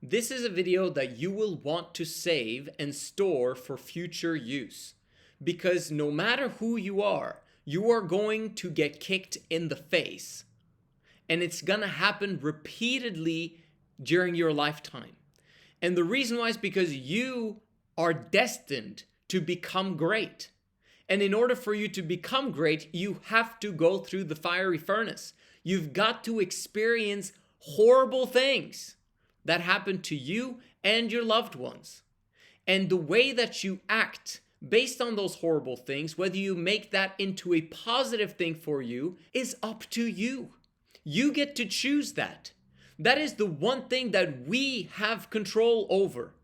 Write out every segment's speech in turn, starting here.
This is a video that you will want to save and store for future use. Because no matter who you are going to get kicked in the face. And it's gonna happen repeatedly during your lifetime. And the reason why is because you are destined to become great. And in order for you to become great, you have to go through the fiery furnace. You've got to experience horrible things that happen to you and your loved ones. And the way that you act based on those horrible things, whether you make that into a positive thing for you, is up to you. You get to choose that. That is the one thing that we have control over,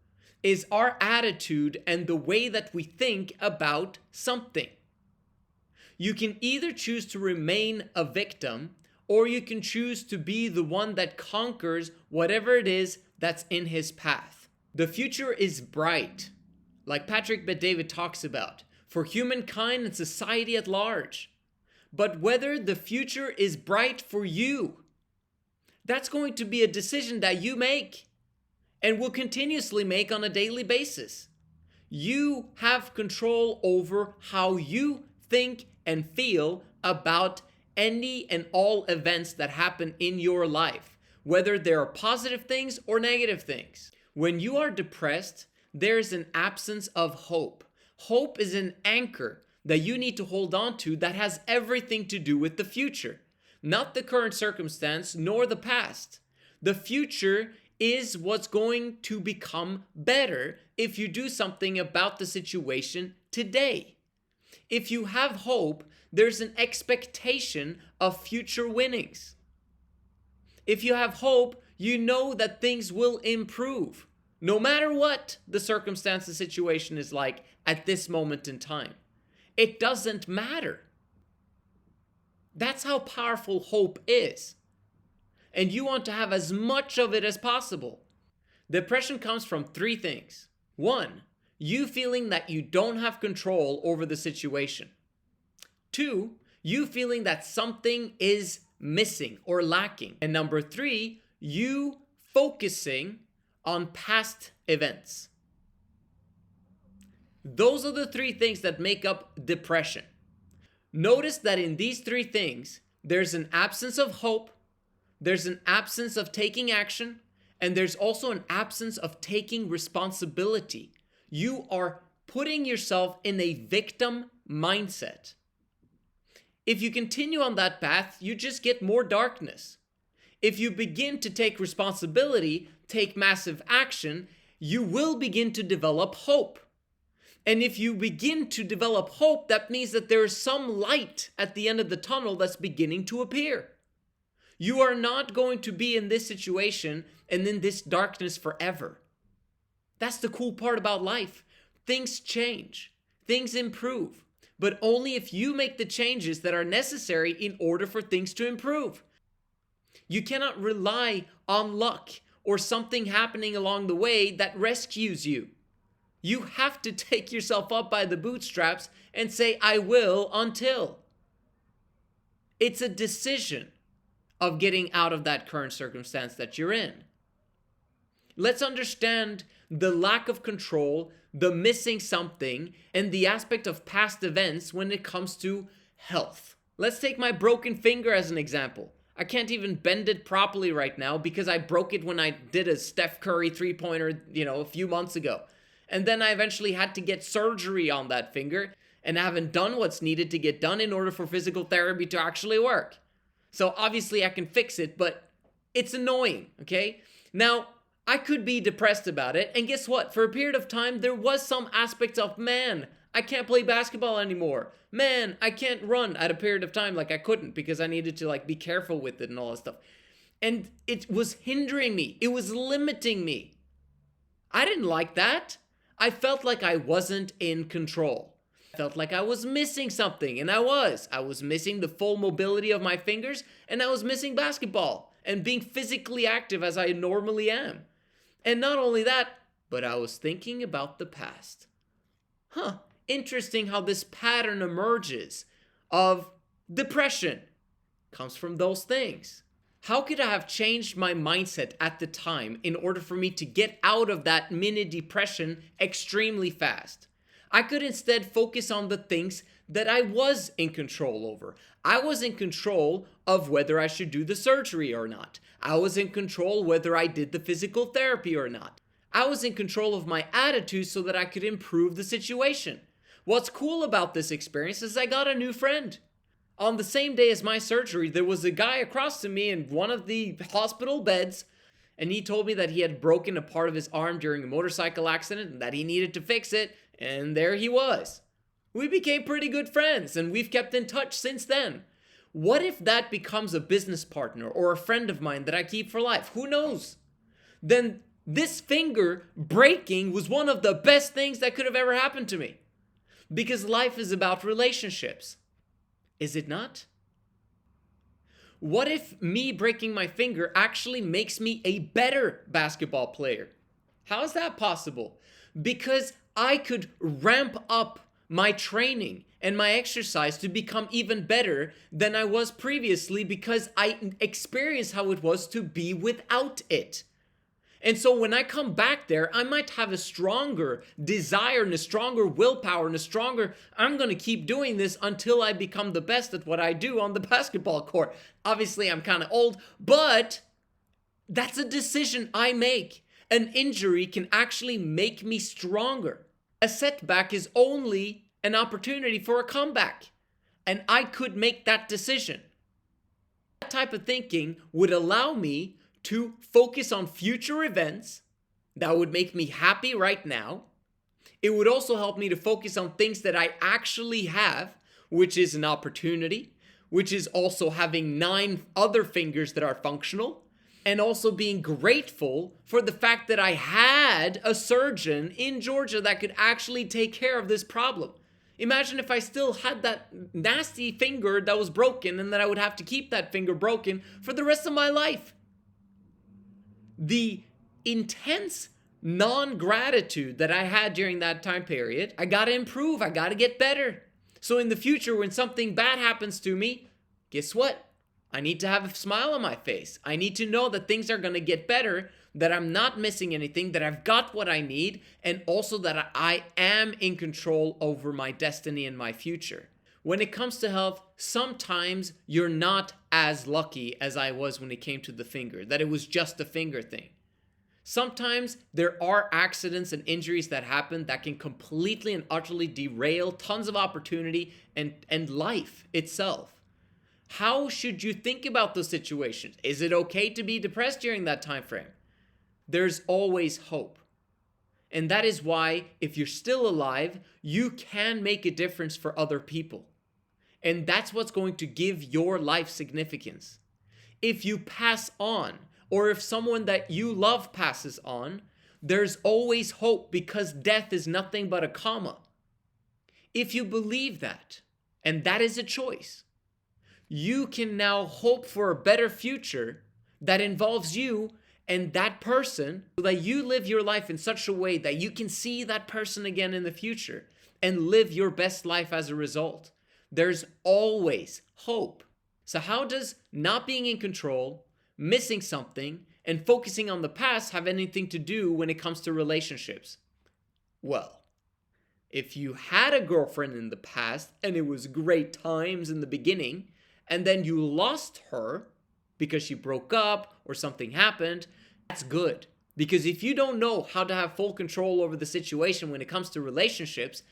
is our attitude and the way that we think about something. You can either choose to remain a victim, or you can choose to be the one that conquers whatever it is that's in his path. The future is bright, like Patrick Bet-David talks about, for humankind and society at large. But whether the future is bright for you, that's going to be a decision that you make and will continuously make on a daily basis. You have control over how you think and feel about any and all events that happen in your life, whether they are positive things or negative things. When you are depressed, there's an absence of hope. Hope is an anchor that you need to hold on to that has everything to do with the future, not the current circumstance nor the past. The future is what's going to become better if you do something about the situation today. If you have hope, there's an expectation of future winnings. If you have hope, you know that things will improve, no matter what the circumstance, the situation is like at this moment in time. It doesn't matter. That's how powerful hope is. And you want to have as much of it as possible. Depression comes from three things. One, you feeling that you don't have control over the situation. Two, you feeling that something is missing or lacking. And number three, you focusing on past events. Those are the three things that make up depression. Notice that in these three things, there's an absence of hope, there's an absence of taking action, and there's also an absence of taking responsibility. You are putting yourself in a victim mindset. If you continue on that path, you just get more darkness. If you begin to take responsibility, take massive action, you will begin to develop hope. And if you begin to develop hope, that means that there is some light at the end of the tunnel that's beginning to appear. You are not going to be in this situation and in this darkness forever. That's the cool part about life. Things change, things improve, but only if you make the changes that are necessary in order for things to improve. You cannot rely on luck or something happening along the way that rescues you. You have to take yourself up by the bootstraps and say, I will until. It's a decision of getting out of that current circumstance that you're in. Let's understand the lack of control, the missing something, and the aspect of past events when it comes to health. Let's take my broken finger as an example. I can't even bend it properly right now because I broke it when I did a Steph Curry three-pointer, a few months ago. And then I eventually had to get surgery on that finger, and I haven't done what's needed to get done in order for physical therapy to actually work. So obviously I can fix it, but it's annoying, okay? Now, I could be depressed about it, and guess what? For a period of time, there was some aspects of, man, I can't play basketball anymore. Man, I can't run at a period of time like I couldn't because I needed to be careful with it and all that stuff. And it was hindering me. It was limiting me. I didn't like that. I felt like I wasn't in control. I felt like I was missing something, and I was. I was missing the full mobility of my fingers, and I was missing basketball and being physically active as I normally am. And not only that, but I was thinking about the past. Interesting how this pattern emerges of depression. Comes from those things. How could I have changed my mindset at the time in order for me to get out of that mini depression extremely fast? I could instead focus on the things that I was in control over. I was in control of whether I should do the surgery or not. I was in control whether I did the physical therapy or not. I was in control of my attitude so that I could improve the situation. What's cool about this experience is I got a new friend. On the same day as my surgery, there was a guy across from me in one of the hospital beds, and he told me that he had broken a part of his arm during a motorcycle accident and that he needed to fix it, and there he was. We became pretty good friends, and we've kept in touch since then. What if that becomes a business partner or a friend of mine that I keep for life? Who knows? Then this finger breaking was one of the best things that could have ever happened to me. Because life is about relationships. Is it not? What if me breaking my finger actually makes me a better basketball player? How is that possible? Because I could ramp up my training and my exercise to become even better than I was previously because I experienced how it was to be without it. And so when I come back there, I might have a stronger desire and a stronger willpower and a stronger, I'm going to keep doing this until I become the best at what I do on the basketball court. Obviously, I'm kind of old, but that's a decision I make. An injury can actually make me stronger. A setback is only an opportunity for a comeback. And I could make that decision. That type of thinking would allow me to focus on future events that would make me happy right now. It would also help me to focus on things that I actually have, which is an opportunity, which is also having 9 other fingers that are functional, and also being grateful for the fact that I had a surgeon in Georgia that could actually take care of this problem. Imagine if I still had that nasty finger that was broken and that I would have to keep that finger broken for the rest of my life. The intense non-gratitude that I had during that time period, I gotta improve, I gotta get better. So in the future, when something bad happens to me, guess what? I need to have a smile on my face. I need to know that things are gonna get better, that I'm not missing anything, that I've got what I need, and also that I am in control over my destiny and my future. When it comes to health, sometimes you're not as lucky as I was when it came to the finger, that it was just a finger thing. Sometimes there are accidents and injuries that happen that can completely and utterly derail tons of opportunity and life itself. How should you think about those situations? Is it okay to be depressed during that time frame? There's always hope. And that is why, if you're still alive, you can make a difference for other people. And that's what's going to give your life significance. If you pass on, or if someone that you love passes on, there's always hope because death is nothing but a comma. If you believe that, and that is a choice, you can now hope for a better future that involves you and that person, so that you live your life in such a way that you can see that person again in the future and live your best life as a result. There's always hope. So how does not being in control, missing something, and focusing on the past have anything to do when it comes to relationships? Well, if you had a girlfriend in the past and it was great times in the beginning, and then you lost her because she broke up or something happened, that's good. Because if you don't know how to have full control over the situation when it comes to relationships,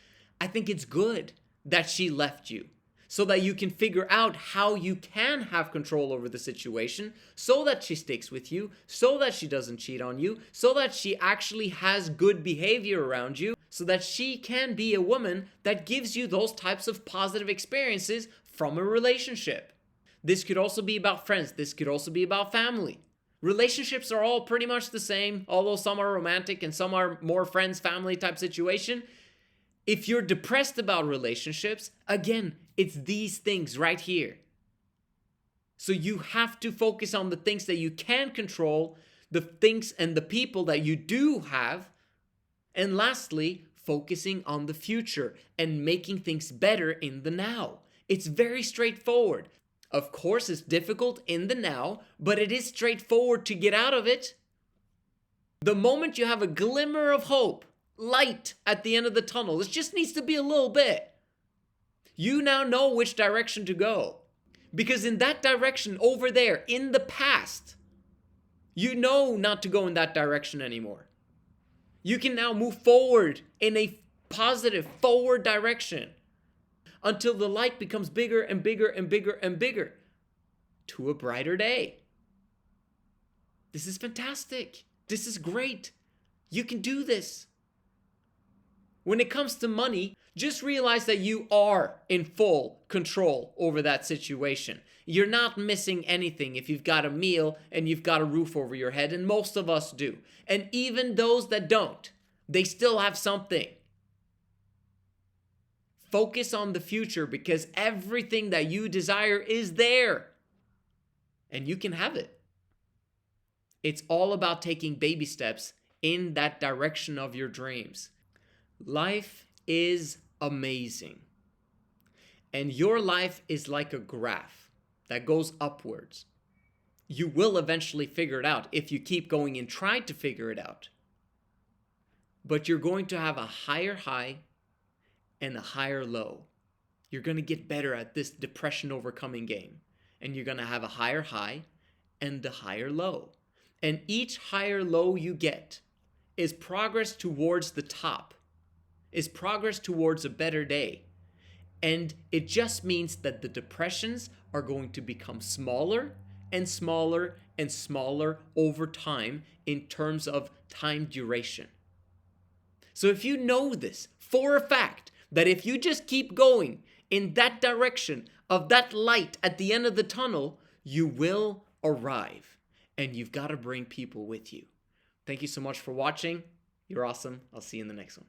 I think it's good that she left you, so that you can figure out how you can have control over the situation, so that she sticks with you, so that she doesn't cheat on you, so that she actually has good behavior around you, so that she can be a woman that gives you those types of positive experiences from a relationship. This could also be about friends. This could also be about family. Relationships are all pretty much the same, although some are romantic and some are more friends, family type situation. If you're depressed about relationships, again, it's these things right here. So you have to focus on the things that you can control, the things and the people that you do have, and lastly, focusing on the future and making things better in the now. It's very straightforward. Of course, it's difficult in the now, but it is straightforward to get out of it. The moment you have a glimmer of hope, light at the end of the tunnel, it just needs to be a little bit. You now know which direction to go. Because in that direction over there, in the past, you know not to go in that direction anymore. You can now move forward in a positive forward direction until the light becomes bigger and bigger and bigger and bigger to a brighter day. This is fantastic. This is great. You can do this. When it comes to money, just realize that you are in full control over that situation. You're not missing anything if you've got a meal and you've got a roof over your head, and most of us do. And even those that don't, they still have something. Focus on the future because everything that you desire is there. And you can have it. It's all about taking baby steps in that direction of your dreams. Life is amazing. And your life is like a graph that goes upwards. You will eventually figure it out if you keep going and try to figure it out. But you're going to have a higher high and a higher low. You're going to get better at this depression overcoming game. And you're going to have a higher high and a higher low. And each higher low you get is progress towards the top, is progress towards a better day. And it just means that the depressions are going to become smaller and smaller and smaller over time in terms of time duration. So if you know this for a fact, that if you just keep going in that direction of that light at the end of the tunnel, you will arrive. And you've got to bring people with you. Thank you so much for watching. You're awesome. I'll see you in the next one.